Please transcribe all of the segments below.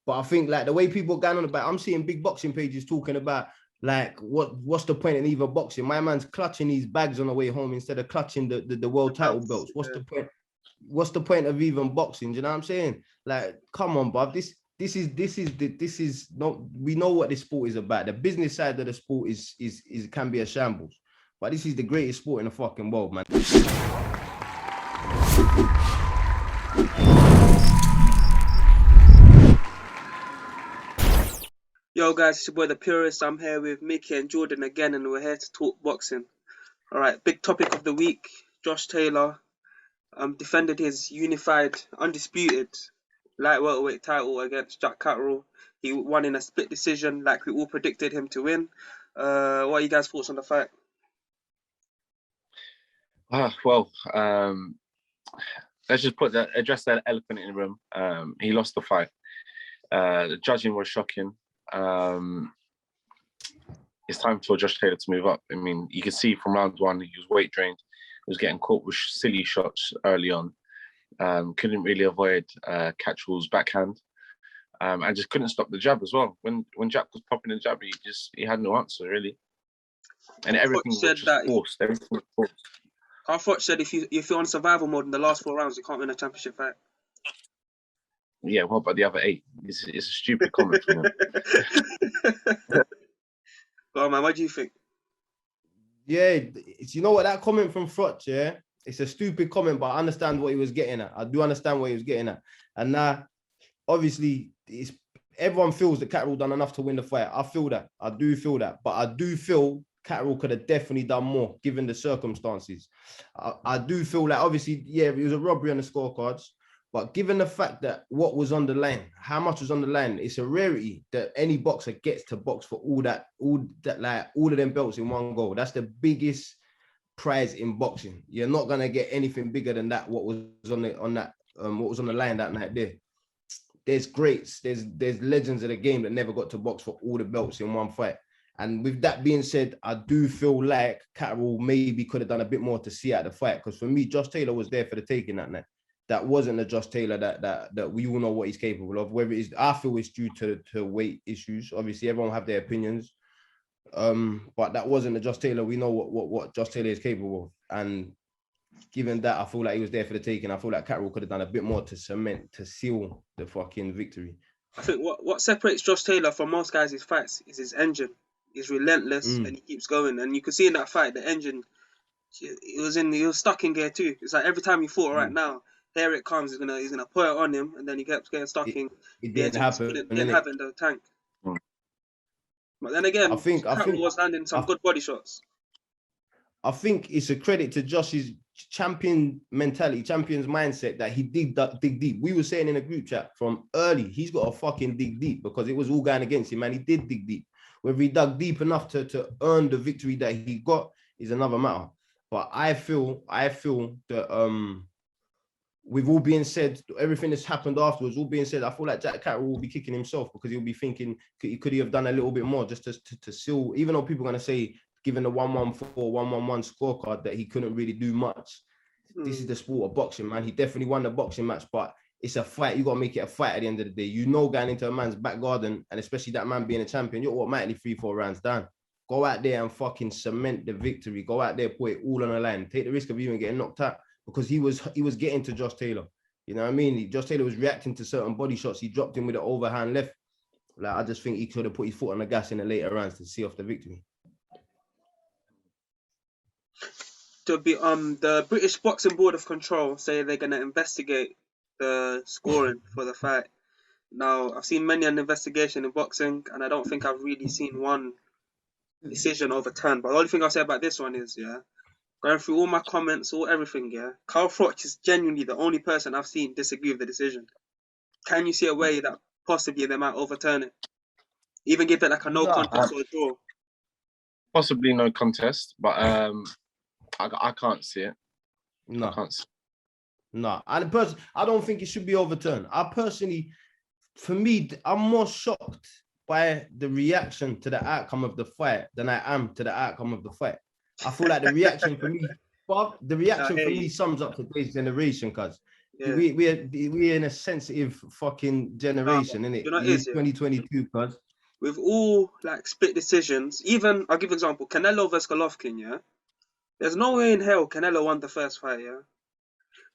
But I think like the way people going on about, I'm seeing big boxing pages talking about like what's the point in even boxing? My man's clutching these bags on the way home instead of clutching the world title belts. What's the point? What's the point of even boxing? Do you know what I'm saying? Like, come on, bruv. This is not. We know what this sport is about. The business side of the sport is can be a shambles, but this is the greatest sport in the fucking world, man. Yo guys, it's your boy the Purist. I'm here with Mickey and Jordan again, and we're here to talk boxing. All right, big topic of the week. Josh Taylor defended his unified, undisputed light welterweight title against Jack Catteral. He won in a split decision, like we all predicted him to win. What are you guys' thoughts on the fight? Let's just address that elephant in the room. He lost the fight. The judging was shocking. It's time for Josh Taylor to move up. I mean, you can see from round one, he was weight drained. He was getting caught with silly shots early on. Couldn't really avoid Catterall's backhand. And just couldn't stop the jab as well. When Jack was popping the jab, he had no answer really. And everything was just forced. Everything was forced. Harfoch said if you're on survival mode in the last 4 rounds, you can't win a championship fight. Yeah, what about the other 8? It's a stupid comment from him. Well, man, what do you think? Yeah, you know what, that comment from Froch, yeah, it's a stupid comment, but I understand what he was getting at. I do understand what he was getting at. And now, obviously, everyone feels that Catteral done enough to win the fight. I feel that. I do feel that. But I do feel Catteral could have definitely done more, given the circumstances. I do feel like, obviously, yeah, it was a robbery on the scorecards. But given the fact that what was on the line, how much was on the line, it's a rarity that any boxer gets to box for all of them belts in one go. That's the biggest prize in boxing. You're not gonna get anything bigger than that. What was on the line that night there. There's greats, there's legends of the game that never got to box for all the belts in one fight. And with that being said, I do feel like Catteral maybe could have done a bit more to see out the fight. Because for me, Josh Taylor was there for the taking that night. That wasn't a Josh Taylor that we all know what he's capable of. Whether it's, I feel it's due to weight issues. Obviously, everyone will have their opinions. But that wasn't a Josh Taylor. We know what Josh Taylor is capable of. And given that, I feel like he was there for the taking. I feel like Catteral could have done a bit more to seal the fucking victory. I think what separates Josh Taylor from most guys' fights is his engine. He's relentless and he keeps going. And you could see in that fight, the engine, he was stuck in gear too. It's like every time he fought right now, here it comes. He's gonna put it on him, and then he kept getting stuck in. It didn't happen. Didn't have in the tank. But then again, I think was landing some good body shots. I think it's a credit to Josh's champion mentality, champion's mindset that he dig deep. We were saying in a group chat from early, he's got to fucking dig deep because it was all going against him, and he did dig deep. Whether he dug deep enough to earn the victory that he got is another matter. But I feel that with all being said, everything that's happened afterwards, all being said, I feel like Jack Catteral will be kicking himself because he'll be thinking, could he have done a little bit more just to seal, even though people are going to say, given the 1-1-4, 1-1-1 scorecard, that he couldn't really do much. This is the sport of boxing, man. He definitely won the boxing match, but it's a fight. You got to make it a fight at the end of the day. You know, going into a man's back garden, and especially that man being a champion, you're automatically 3-4 rounds down. Go out there and fucking cement the victory. Go out there, put it all on the line. Take the risk of even getting knocked out. Because he was getting to Josh Taylor. You know what I mean? Josh Taylor was reacting to certain body shots. He dropped him with an overhand left. Like, I just think he could have put his foot on the gas in the later rounds to see off the victory. The British Boxing Board of Control say they're gonna investigate the scoring for the fight. Now, I've seen many an investigation in boxing, and I don't think I've really seen one decision overturned. But the only thing I'll say about this one is, going through all my comments, everything, Carl Froch is genuinely the only person I've seen disagree with the decision. Can you see a way that possibly they might overturn it? Even give it like a no contest or a draw? Possibly no contest, but I can't see it. No. I can't see it. No. I don't think it should be overturned. For me, I'm more shocked by the reaction to the outcome of the fight than I am to the outcome of the fight. I feel like the reaction for me, Bob, the reaction for me sums up today's generation, cuz Yeah. We're in a sensitive fucking generation, innit? You know what it It's is, yeah? 2022, cuz. With all like split decisions, even I'll give an example, Canelo versus Golovkin, yeah? There's no way in hell Canelo won the first fight, yeah?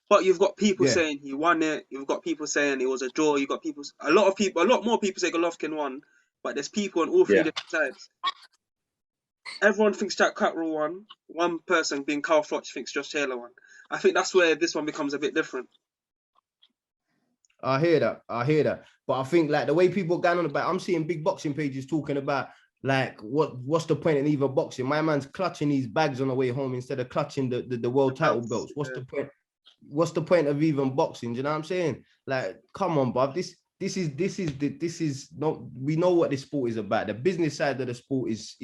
But you've got people Yeah. saying he won it. You've got people saying it was a draw. You've got people, a lot more people say Golovkin won. But there's people on all three different sides. Everyone thinks Jack Catteral won. One person, being Carl Froch, thinks Josh Taylor won. I think that's where this one becomes a bit different. I hear that. But I think like the way people are going on about, I'm seeing big boxing pages talking about like what's the point in even boxing? My man's clutching these bags on the way home instead of clutching the world title belts. What's the point? What's the point of even boxing? Do you know what I'm saying? Like, come on, bruv. This is not. We know what this sport is about. The business side of the sport is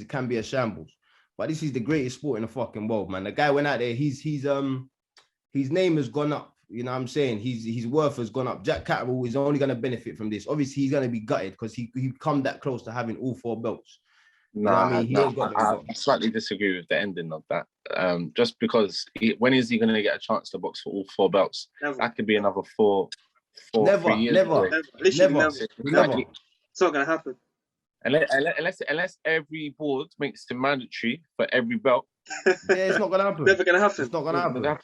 can be a shambles, but this is the greatest sport in the fucking world, man. The guy went out there. His name has gone up. You know what I'm saying? His worth has gone up. Jack Catteral is only going to benefit from this. Obviously, he's going to be gutted because he come that close to having all 4 belts. I slightly disagree with the ending of that. Just because when is he going to get a chance to box for all 4 belts? Never. That could be another 3 years. Never. It's not going to happen. Unless every board makes it mandatory for every belt. Yeah, it's not going to happen. Never going to happen. It's not going to happen.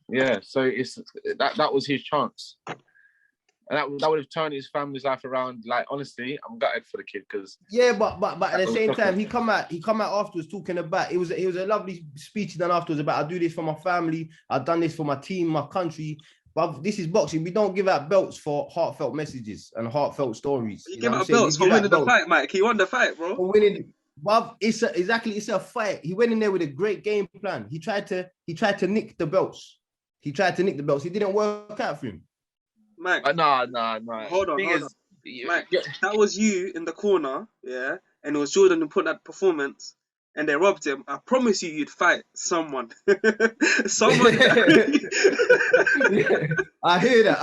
Yeah, so it's that was his chance. And that would have turned his family's life around. Like, honestly, I'm gutted for the kid because but at the same time, he come out afterwards talking about it was a lovely speech he done afterwards about I do this for my family, I've done this for my team, my country. But this is boxing. We don't give out belts for heartfelt messages and heartfelt stories. You give out belts for winning the fight, Mike. He won the fight, bro. For winning, but it's a fight. He went in there with a great game plan. He tried to nick the belts. He didn't work out for him. Mike. No. Hold on. Mike, that was you in the corner, yeah? And it was Jordan who put that performance and they robbed him. I promise you'd fight someone. Someone. I hear that.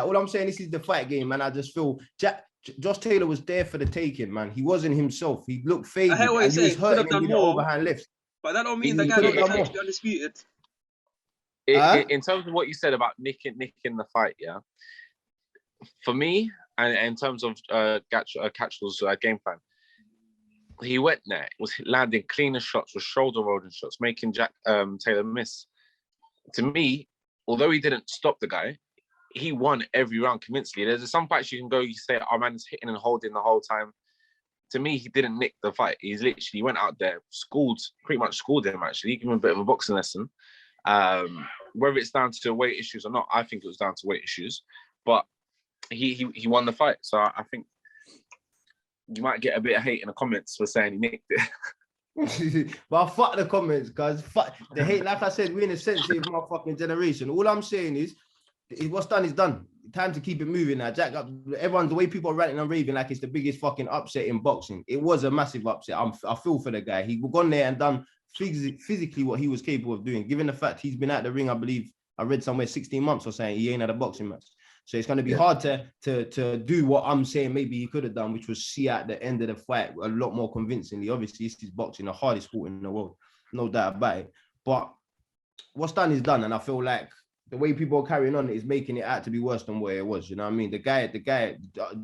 All I'm saying, this is the fight game, man. I just feel Josh Taylor was there for the taking, man. He wasn't himself. He looked faded. I hear what you're saying. He was hurting him with the overhand lifts. But that don't mean the guy don't be undisputed. In terms of what you said about nicking the fight, yeah. For me, and in terms of Catterall's game plan, he went there, was landing cleaner shots, was shoulder rolling shots, making Jack Taylor miss. To me, although he didn't stop the guy, he won every round convincingly. There's some fights you can go, you say, our man is hitting and holding the whole time. To me, he didn't nick the fight. He's literally went out there, pretty much schooled him, actually. He gave him a bit of a boxing lesson. Whether it's down to weight issues or not, I think it was down to weight issues. But he won the fight. So I think you might get a bit of hate in the comments for saying he nicked it. But fuck the comments, guys. Fuck the hate. Like I said, we're in a sensitive motherfucking generation. All I'm saying is what's done is done. Time to keep it moving now. Jack, everyone's the way people are ranting and raving like it's the biggest fucking upset in boxing. It was a massive upset. I feel for the guy. He gone there and done physically what he was capable of doing. Given the fact he's been at the ring, I believe I read somewhere 16 months or saying he ain't had a boxing match. So it's going to be hard to do what I'm saying maybe he could have done, which was see at the end of the fight a lot more convincingly. Obviously, this is boxing, the hardest sport in the world, no doubt about it. But what's done is done, and I feel like the way people are carrying on is making it out to be worse than what it was. You know what I mean? The guy,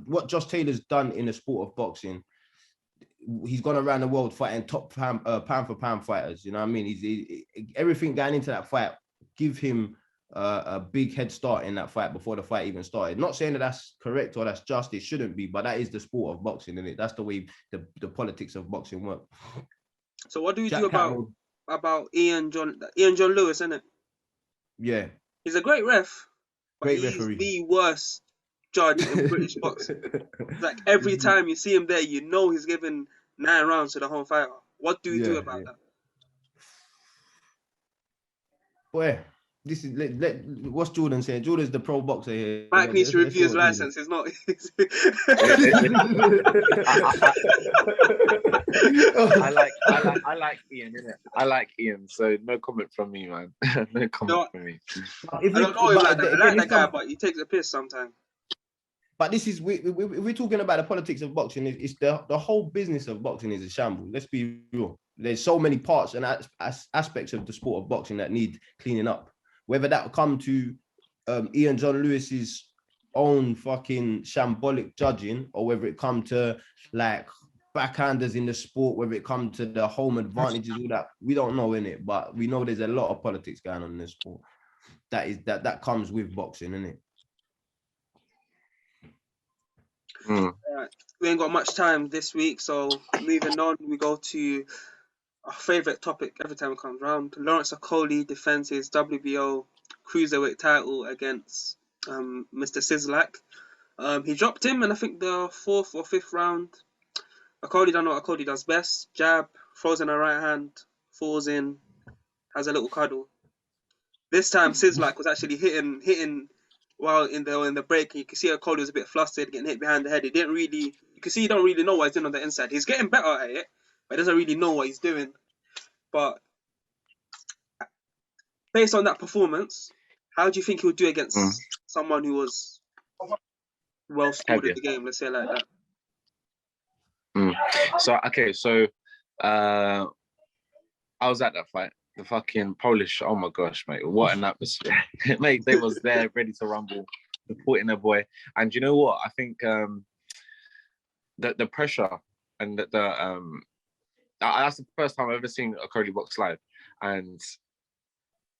what Josh Taylor's done in the sport of boxing, he's gone around the world fighting top pound for pound fighters. You know what I mean? Everything going into that fight give him a big head start in that fight before the fight even started. Not saying that that's correct or that's just, it shouldn't be, but that is the sport of boxing, isn't it? That's the way the politics of boxing work. So what do we do about Ian John Lewis, isn't it? Yeah. He's a great ref, but Great he's referee. the worst judge in British boxing. Like every time you see him there, you know he's giving 9 rounds to the whole fighter. What do we do about that? Boy, this is what's Jordan saying? Jordan's the pro boxer here. Mike needs to review his license. It's not. I like Ian, innit? I like Ian, so no comment from me, man. No comment from me. I don't know him like that. I like that guy, but he takes a piss sometimes. But this is we're talking about the politics of boxing. It's the whole business of boxing is a shambles. Let's be real. There's so many parts and aspects of the sport of boxing that need cleaning up. whether that come to Ian John Lewis's own fucking shambolic judging, or whether it come to like backhanders in the sport, whether it come to the home advantages, all that, we don't know in it, but we know there's a lot of politics going on in this sport. That comes with boxing, innit? Right. We ain't got much time this week, so moving on, we go to our favourite topic every time it comes round. Lawrence Okolie defends his WBO cruiserweight title against Mr. Sislak. He dropped him in, I think, the 4th or 5th round. Okolie done what Okolie does best. Jab, throws in a right hand, falls in, has a little cuddle. This time, Sislak was actually hitting while in the break. You can see Okolie was a bit flustered, getting hit behind the head. You can see he don't really know what he's doing on the inside. He's getting better at it, but he doesn't really know what he's doing. But based on that performance, how do you think he would do against someone who was well scored in the game? Let's say it like that. So I was at that fight. The fucking Polish, oh my gosh, mate, what an atmosphere. Mate, they was there ready to rumble, supporting their boy. And you know what? I think the pressure and that's the first time I've ever seen Okolie box live, and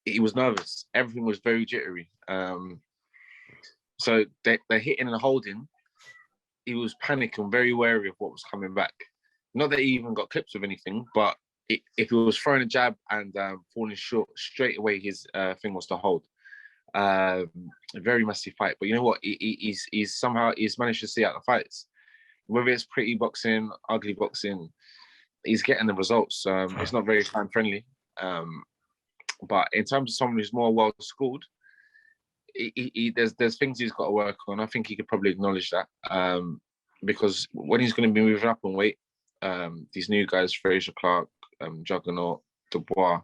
he was nervous. Everything was very jittery. So they're hitting and holding. He was panicking, very wary of what was coming back. Not that he even got clips of anything, but if he was throwing a jab and falling short, straight away his thing was to hold. A very messy fight. But you know what? He's managed to see out the fights. Whether it's pretty boxing, ugly boxing, he's getting the results. It's not very fan friendly. But in terms of someone who's more well schooled, there's things he's got to work on. I think he could probably acknowledge that. Because when he's going to be moving up in weight, these new guys, Fraser Clark, Juggernaut, Dubois,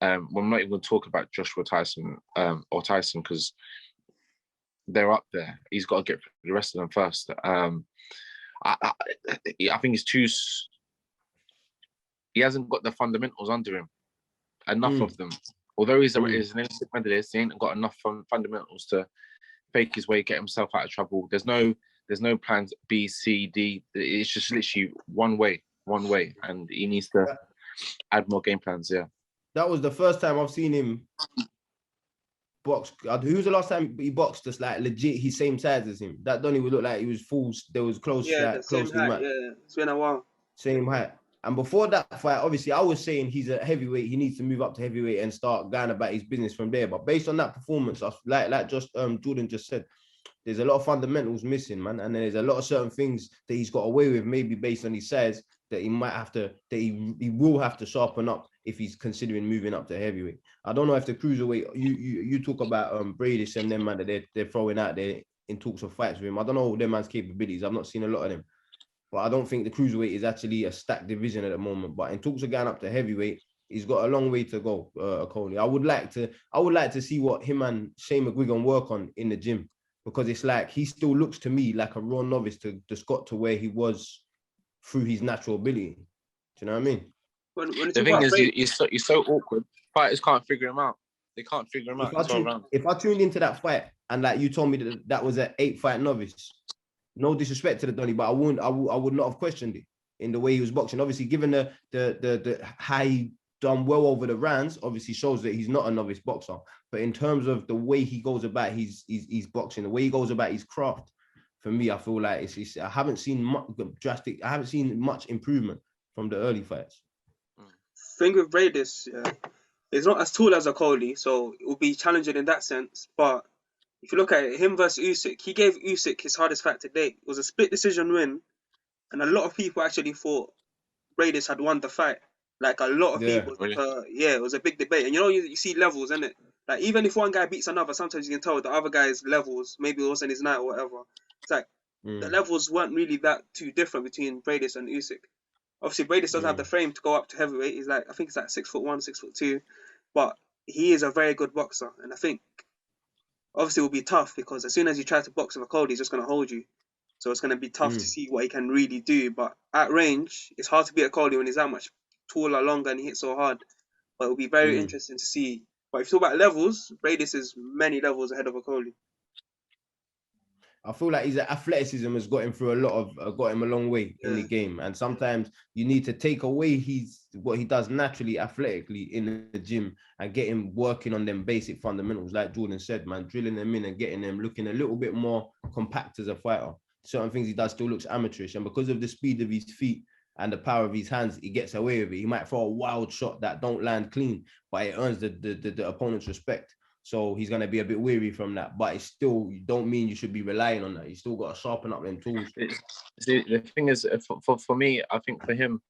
we're not even going to talk about Joshua Tyson or Tyson, because they're up there. He's got to get the rest of them first. I think he hasn't got the fundamentals under him, enough of them. Although he's an Olympic medalist, he ain't got enough fundamentals to fake his way, get himself out of trouble. There's no plans B, C, D. It's just literally one way, and he needs to add more game plans. Yeah, that was the first time I've seen him box. Who was the last time he boxed just like legit? He's same size as him. That don't even look like he was full. There was close. Yeah, like, same height. Yeah, it's been a while. Same height. And before that fight, obviously, I was saying he's a heavyweight. He needs to move up to heavyweight and start going about his business from there. But based on that performance, like just Jordan just said, there's a lot of fundamentals missing, man. And there's a lot of certain things that he's got away with, maybe based on his size, that he might have to, that he will have to sharpen up if he's considering moving up to heavyweight. I don't know if the cruiserweight, you talk about Brady and them, man, that they're throwing out there in talks of fights with him. I don't know their man's capabilities. I've not seen a lot of them. But I don't think the cruiserweight is actually a stacked division at the moment. But in talks of going up to heavyweight, he's got a long way to go, Okolie. I would like to see what him and Shane McGuigan work on in the gym, because it's like he still looks to me like a raw novice to just got to where he was through his natural ability. Do you know what I mean? When the thing is, he's so awkward. Fighters can't figure him out. They can't figure him out. If I tuned into that fight and like you told me that was an 8-fight novice, no disrespect to the Donny, but I would not have questioned it in the way he was boxing. Obviously, given the how he done well over the rounds, obviously shows that he's not a novice boxer. But in terms of the way he goes about his boxing, the way he goes about his craft, for me, I feel like I haven't seen much improvement from the early fights. Thing with Bradis, he's not as tall as Okolie, so it will be challenging in that sense. But if you look at it, him versus Usyk, he gave Usyk his hardest fight to date. It was a split decision win, and a lot of people actually thought Bradis had won the fight. Like a lot of people, really? It was a big debate. And you see levels, innit? Like even if one guy beats another, sometimes you can tell the other guy's levels. Maybe it wasn't his night or whatever. It's like the levels weren't really that too different between Bradis and Usyk. Obviously, Bradis doesn't have the frame to go up to heavyweight. He's like, I think it's like 6'1", 6'2", but he is a very good boxer. And I think obviously it will be tough because as soon as you try to box with Okolie, he's just going to hold you. So it's going to be tough to see what he can really do. But at range, it's hard to beat Okolie when he's that much taller, longer, and he hits so hard. But it will be very interesting to see But if you talk about levels, Bradis is many levels ahead of Okoli. I feel like his athleticism has got him through a lot of, got him a long way in the game. And sometimes you need to take away what he does naturally, athletically in the gym and get him working on them basic fundamentals. Like Jordan said, man, drilling them in and getting them looking a little bit more compact as a fighter. Certain things he does still looks amateurish. And because of the speed of his feet and the power of his hands, he gets away with it. He might throw a wild shot that don't land clean, but it earns the opponent's respect. So he's going to be a bit weary from that, but it's still, you don't mean you should be relying on that. You still got to sharpen up them tools. The thing is, for me, I think for him,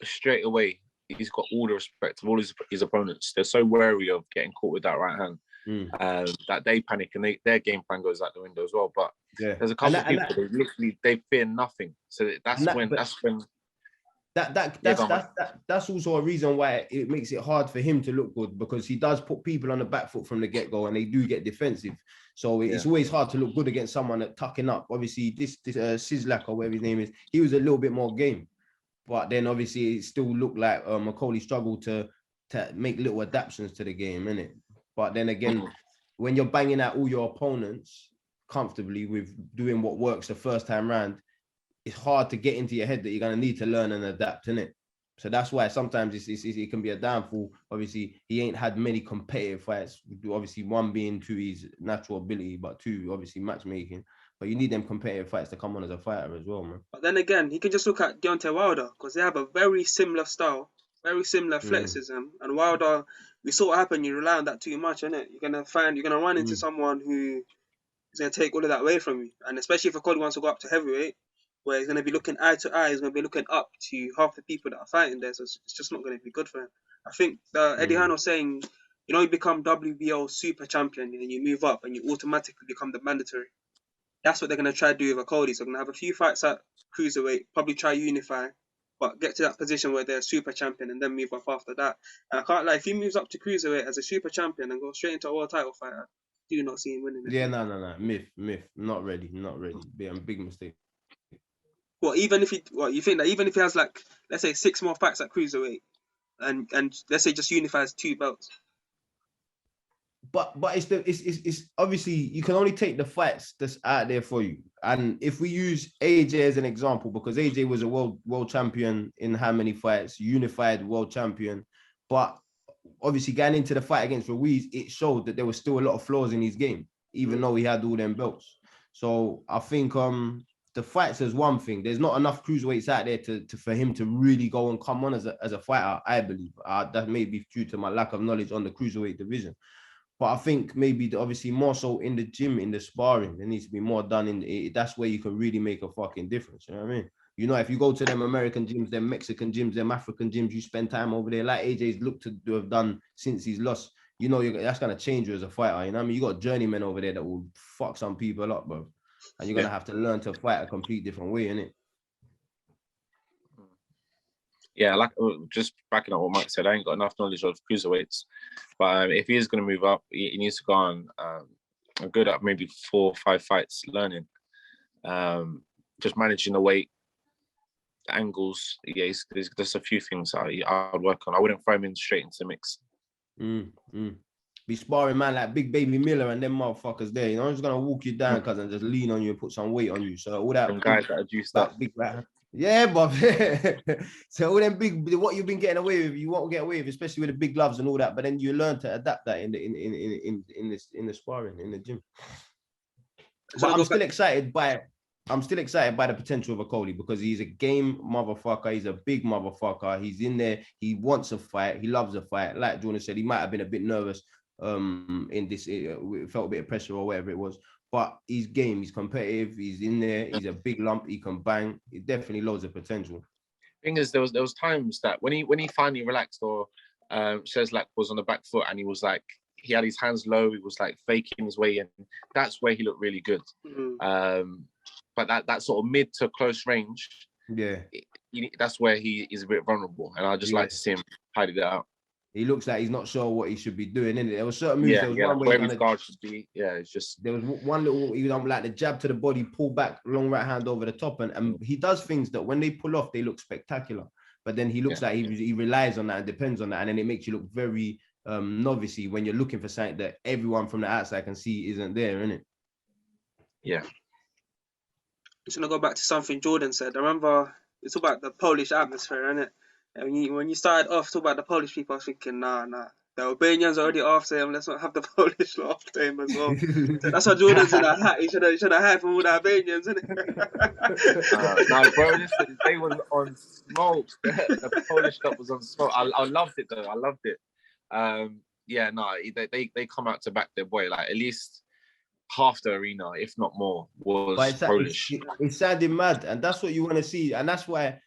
straight away, he's got all the respect of all his opponents. They're so wary of getting caught with that right hand that they panic and their game plan goes out the window as well. But there's a couple of people that literally, they fear nothing. So that's when. That's also a reason why it makes it hard for him to look good, because he does put people on the back foot from the get-go and they do get defensive. So it's always hard to look good against someone that tucking up. Obviously, this Sislak or whatever his name is, he was a little bit more game. But then obviously it still looked like Okoli struggled to make little adaptations to the game, innit? But then again, when you're banging at all your opponents comfortably with doing what works the first time round, it's hard to get into your head that you're going to need to learn and adapt, innit? So that's why sometimes it can be a downfall. Obviously, he ain't had many competitive fights. Obviously, one being to his natural ability, but two, obviously, matchmaking. But you need them competitive fights to come on as a fighter as well, man. But then again, he can just look at Deontay Wilder, because they have a very similar style, very similar athleticism. And Wilder, we saw what happened. You rely on that too much, innit? You're going to run into someone who is going to take all of that away from you. And especially if Okoli wants to go up to heavyweight, where he's going to be looking eye to eye, he's going to be looking up to half the people that are fighting there. So it's just not going to be good for him. I think Eddie Hearn was saying, you become WBO super champion and you move up and you automatically become the mandatory. That's what they're going to try to do with Okoli. So they're going to have a few fights at cruiserweight, probably try unify, but get to that position where they're a super champion and then move up after that. And I can't lie, if he moves up to cruiserweight as a super champion and goes straight into a world title fight, I do not see him winning it. Yeah, no. Myth. Not ready. Be a big mistake. Well, you think that even if he has, like, let's say 6 more fights at cruiserweight, and let's say just unifies 2 belts. But it's obviously you can only take the fights that's out there for you. And if we use AJ as an example, because AJ was a world champion in how many fights, unified world champion, but obviously going into the fight against Ruiz, it showed that there was still a lot of flaws in his game, even though he had all them belts. So I think the fights is one thing. There's not enough cruiserweights out there for him to really go and come on as a fighter, I believe. That may be due to my lack of knowledge on the cruiserweight division. But I think maybe obviously more so in the gym, in the sparring, there needs to be more done that's where you can really make a fucking difference. You know what I mean? If you go to them American gyms, them Mexican gyms, them African gyms, you spend time over there, like AJ's looked to have done since he's lost, that's going to change you as a fighter. You know what I mean? You got journeymen over there that will fuck some people up, bro. And you're going to have to learn to fight a complete different way, innit? Yeah, like just backing up what Mike said, I ain't got enough knowledge of cruiserweights. But if he is going to move up, he needs to go on a good at maybe 4 or 5 fights learning. Just managing the weight, the angles. Yeah, there's just a few things I'd work on. I wouldn't throw him in straight into the mix. Be sparring, man, like Big Baby Miller and them motherfuckers there. I'm just going to walk you down, cuz, and just lean on you and put some weight on you. So all that... Some guys that are juiced up. Big, yeah, but so all them big, what you've been getting away with, you won't get away with, especially with the big gloves and all that. But then you learn to adapt that in the sparring, in the gym. But I'm still excited by the potential of Okoli, because he's a game motherfucker. He's a big motherfucker. He's in there. He wants a fight. He loves a fight. Like Jordan said, he might have been a bit nervous in this. Felt a bit of pressure or whatever it was. But he's game, he's competitive, he's in there, he's a big lump, he can bang. It definitely loads of potential. Thing is, there was times that when he finally relaxed, or Sheslak was on the back foot and he was like, he had his hands low, he was like faking his way in. That's where he looked really good. But that sort of mid to close range, that's where he is a bit vulnerable. And I just like to see him hide it out. He looks like he's not sure what he should be doing, innit? There was certain moves. Where his guard should be. Yeah, it's just... There was one little, like the jab to the body, pull back, long right hand over the top. And he does things that when they pull off, they look spectacular. But then he looks like he relies on that and depends on that. And then it makes you look very novice when you're looking for something that everyone from the outside can see isn't there, innit? Yeah. Just gonna go back to something Jordan said. I remember it's about the Polish atmosphere, innit? And when you started off talking about the Polish people, I was thinking, nah. The Albanians are already after him. Let's not have the Polish lot after him as well. So that's why Jordan's in a hat. He should have had from all the Albanians, innit? No, bro, listen, they was on smoke. The Polish lot was on smoke. I loved it though. I loved it. Yeah, no, they come out to back their boy. Like at least half the arena, if not more, was Polish. It sounded mad, and that's what you want to see, and that's why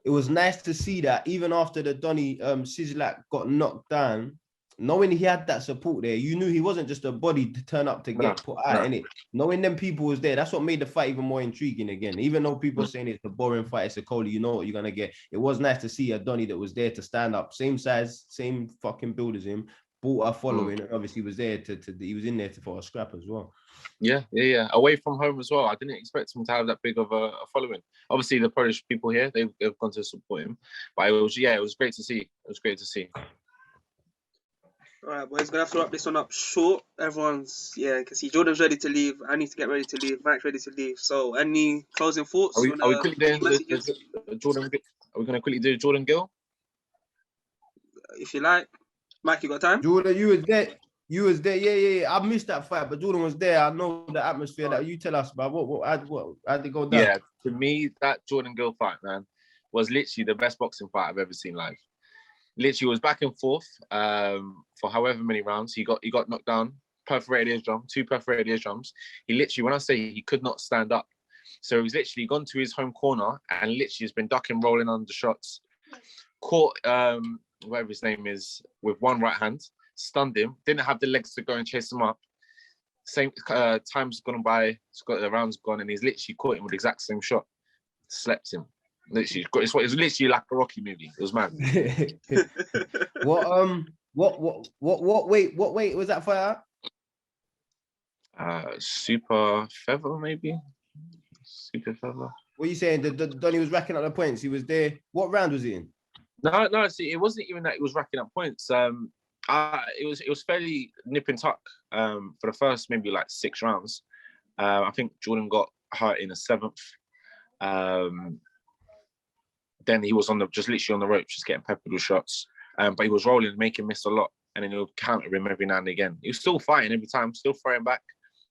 it was nice to see that even after the Donny Sislak got knocked down, knowing he had that support there, you knew he wasn't just a body to turn up to get put out, innit? Knowing them people was there, that's what made the fight even more intriguing again. Even though people are saying it's a boring fight, it's a Coley, you know what you're gonna get. It was nice to see a Donny that was there to stand up, same size, same fucking build as him, bought a following, and obviously was there he was in there for a scrap as well. Yeah. Away from home as well. I didn't expect him to have that big of a following. Obviously, the Polish people here, they've gone to support him. But it was great to see. It was great to see. All right, boys, gonna have to wrap this one up short. Everyone's, I can see Jordan's ready to leave. I need to get ready to leave. Mike's ready to leave. So, any closing thoughts? Are we quickly doing Jordan? Are we gonna quickly do Jordan Gill? If you like, Mike, you got time? Jordan, you was there. Yeah. I missed that fight, but Jordan was there. I know the atmosphere. That you tell us about how'd it go down? Yeah, to me, that Jordan Gill fight, man, was literally the best boxing fight I've ever seen live. Literally was back and forth for however many rounds. He got knocked down, perforated his drum, 2 perforated his drums. He literally, when I say he could not stand up, so he's literally gone to his home corner and literally has been ducking, rolling under shots. Caught whatever his name is with one right hand, stunned him, didn't have the legs to go and chase him up. Same time's gone by, the round's gone, and he's literally caught him with the exact same shot. Slept him. Literally, it was literally like a Rocky movie. It was mad. What weight was that fight at? Super feather, maybe. Super feather. What are you saying? Donny was racking up the points. He was there. What round was he in? No. See, it wasn't even that he was racking up points. It was fairly nip and tuck. For the first maybe like 6 rounds. I think Jordan got hurt in the 7th. Then he was just literally on the ropes, just getting peppered with shots. But he was rolling, making miss a lot, and then he would counter him every now and again. He was still fighting every time, still throwing back.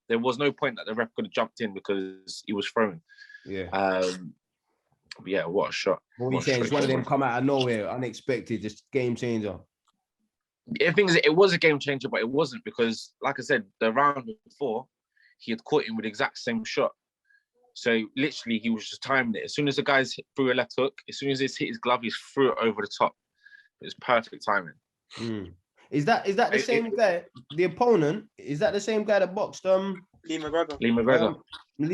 There was no point that the ref could have jumped in because he was throwing. Yeah. But yeah, what a shot. What are you saying? It's one of them come out of nowhere, unexpected, just game changer. The thing is, it was a game changer, but it wasn't because, like I said, the round before, he had caught him with the exact same shot. So literally, he was just timing it. As soon as the guys threw a left hook, as soon as it hit his glove, he threw it over the top. It was perfect timing. Is that the same guy? The opponent, is that the same guy that boxed Lee McGregor. Lee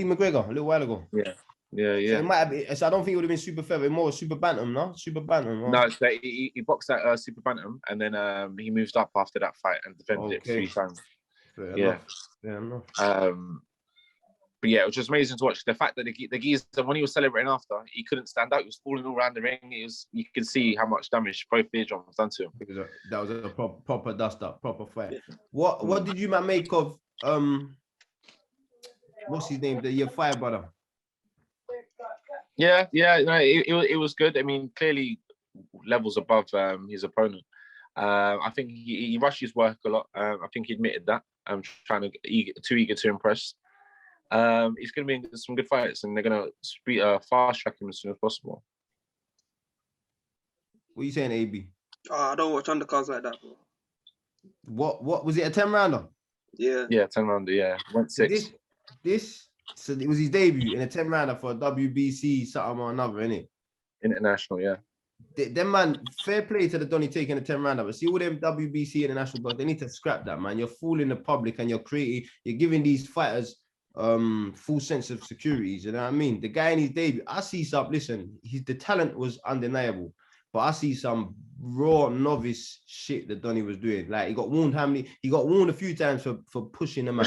McGregor a little while ago. Yeah. So it might have been, so I don't think it would have been super feather, more super bantam, no? Super bantam. No, so he boxed at super bantam, and then he moved up after that fight and defended it 3 times. Fair enough. But yeah, it was just amazing to watch. The fact that the geezer, when he was celebrating after, he couldn't stand out. He was falling all around the ring. You could see how much damage both eardrums done to him. That was a proper dust up, proper fight. What did you make of what's his name? Your fire brother. Yeah, no, it was good. I mean, clearly levels above his opponent. I think he rushed his work a lot. I think he admitted that. I'm too eager to impress. He's going to be in some good fights, and they're going to fast track him as soon as possible. What are you saying, AB? I don't watch undercards like that, bro. What was it? A 10 rounder? Yeah, 10 rounder. Yeah, went 6. So it was his debut in a 10 rounder for a WBC something or another, innit? International, yeah. Them man, fair play to the Donny taking a 10 rounder, but see all them WBC international, but they need to scrap that, man. You're fooling the public and you're giving these fighters full sense of securities, you know what I mean? The guy in his debut, I see listen, the talent was undeniable, but I see some raw novice shit that Donny was doing. Like he got warned he got warned a few times for pushing the man.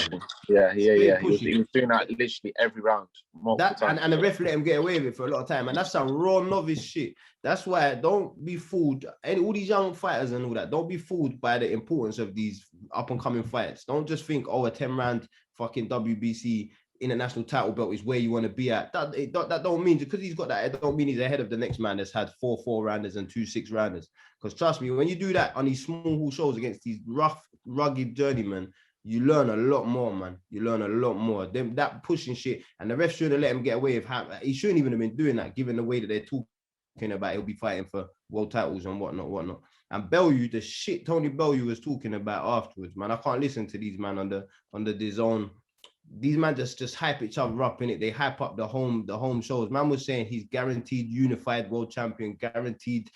Yeah. He was Pushing. doing that literally every round. And the ref let him get away with it for a lot of time. And that's some raw novice shit. That's why don't be fooled. And all these young fighters and all that, don't be fooled by the importance of these up and coming fights. Don't just think, oh, a 10-round fucking WBC international title belt is where you want to be at. That don't mean, because he's got that, it don't mean he's ahead of the next man that's had 4 4-rounders and 2 6-rounders. Because trust me, when you do that on these small shows against these rough, rugged journeymen, you learn a lot more, man. You learn a lot more. That pushing shit, and the ref shouldn't have let him get away with he shouldn't even have been doing that, given the way that they're talking about he'll be fighting for world titles and whatnot. And Bellew, the shit Tony Bellew was talking about afterwards, man. I can't listen to these man on the DAZN. These man just hype each other up in it. They hype up the home shows. Man was saying he's guaranteed unified world champion, guaranteed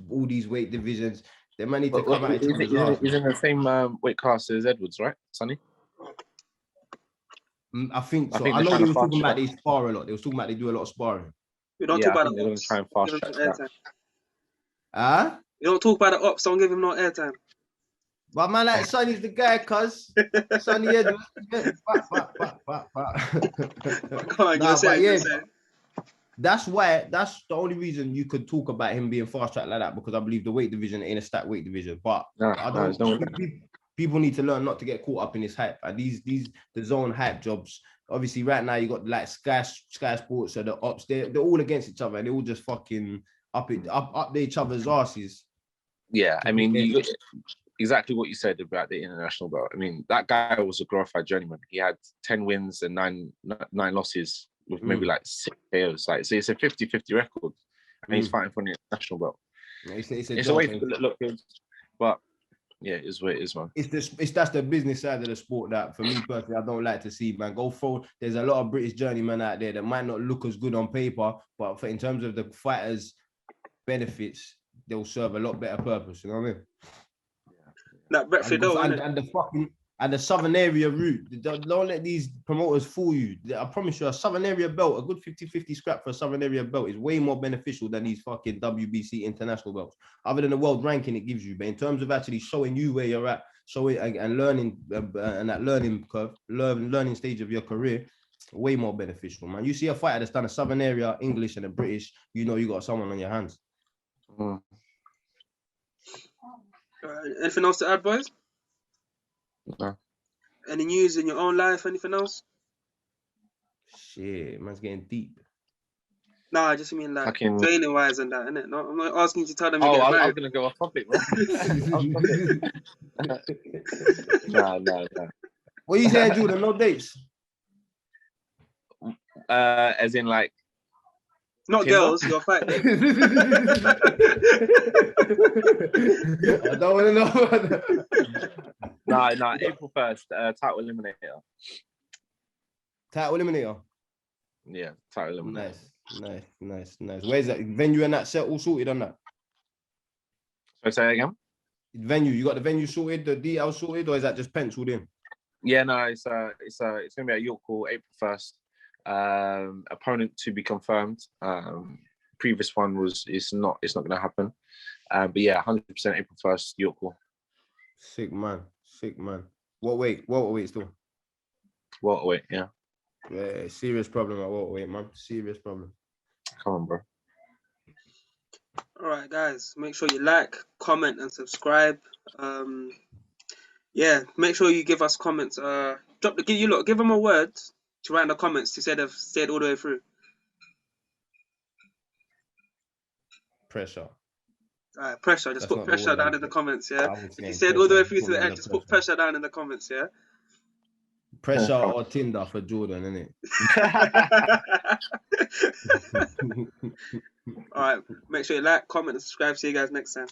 all these weight divisions. They man need to come out. He's in the same weight class as Edwards, right, Sonny? I think so. I know they were talking about they spar a lot. They was talking about they do a lot of sparring. We don't talk about they're going to try and fast track that. You don't talk about the ops. Don't give him no airtime. But man, like Sonny's the guy, cuz Sonny Edwards. That's the only reason you could talk about him being fast tracked like that, because I believe the weight division ain't a stacked weight division. But people need to learn not to get caught up in this hype. And the zone hype jobs. Obviously, right now you got like Sky Sports or the ops. They're all against each other, and they all just fucking up each other's asses. Yeah, I mean, exactly what you said about the international belt. I mean, that guy was a glorified journeyman. He had 10 wins and nine losses with maybe like 6 KOs. Like, so it's a 50-50 record. And he's fighting for the international belt. It's a way to look good, but yeah, it is what it is, man. That's the business side of the sport that, for me personally, I don't like to see, man. There's a lot of British journeymen out there that might not look as good on paper, but in terms of the fighters' benefits, they'll serve a lot better purpose. You know what I mean? That Brentford, and the Southern area route. Don't let these promoters fool you. I promise you, a Southern area belt, a good 50-50 scrap for a Southern area belt is way more beneficial than these fucking WBC international belts. Other than the world ranking it gives you, but in terms of actually showing you where you're at, showing and learning and that learning curve, learning stage of your career, way more beneficial, man. You see a fighter that's done a Southern area English and a British, you know you got someone on your hands. Anything else to add, boys? No. Any news in your own life? Anything else? Shit, man's getting deep. No, I just mean like training wise and that, innit? No, I'm not asking you to tell them. I'm gonna go off topic, bro. No. What are you saying, Jordan? No dates? As in like. Not Timber? girls, you're fighting. I don't want to know. No, April 1st, title eliminator. Title eliminator? Yeah, title eliminator. Nice. Where's that? Venue and that set all sorted on that? So say again? Venue, you got the venue sorted, the details sorted, or is that just penciled in? Yeah, no, it's gonna be at York Hall, April 1st. Opponent to be confirmed. Previous one it's not gonna happen. But yeah, 100% April 1st, York Hall. Sick man. What weight still? Welterweight, yeah. Yeah, serious problem at welterweight, man. Serious problem. Come on, bro. All right, guys. Make sure you like, comment, and subscribe. Yeah, make sure you give us comments. Give them a word to write in the comments to say they've stayed all the way through. Pressure. All right, pressure. Just put pressure down in the comments, yeah? If you stayed all the way through to the end, just put pressure down in the comments, yeah? Pressure or Tinder for Jordan, innit? All right, make sure you like, comment, and subscribe. See you guys next time.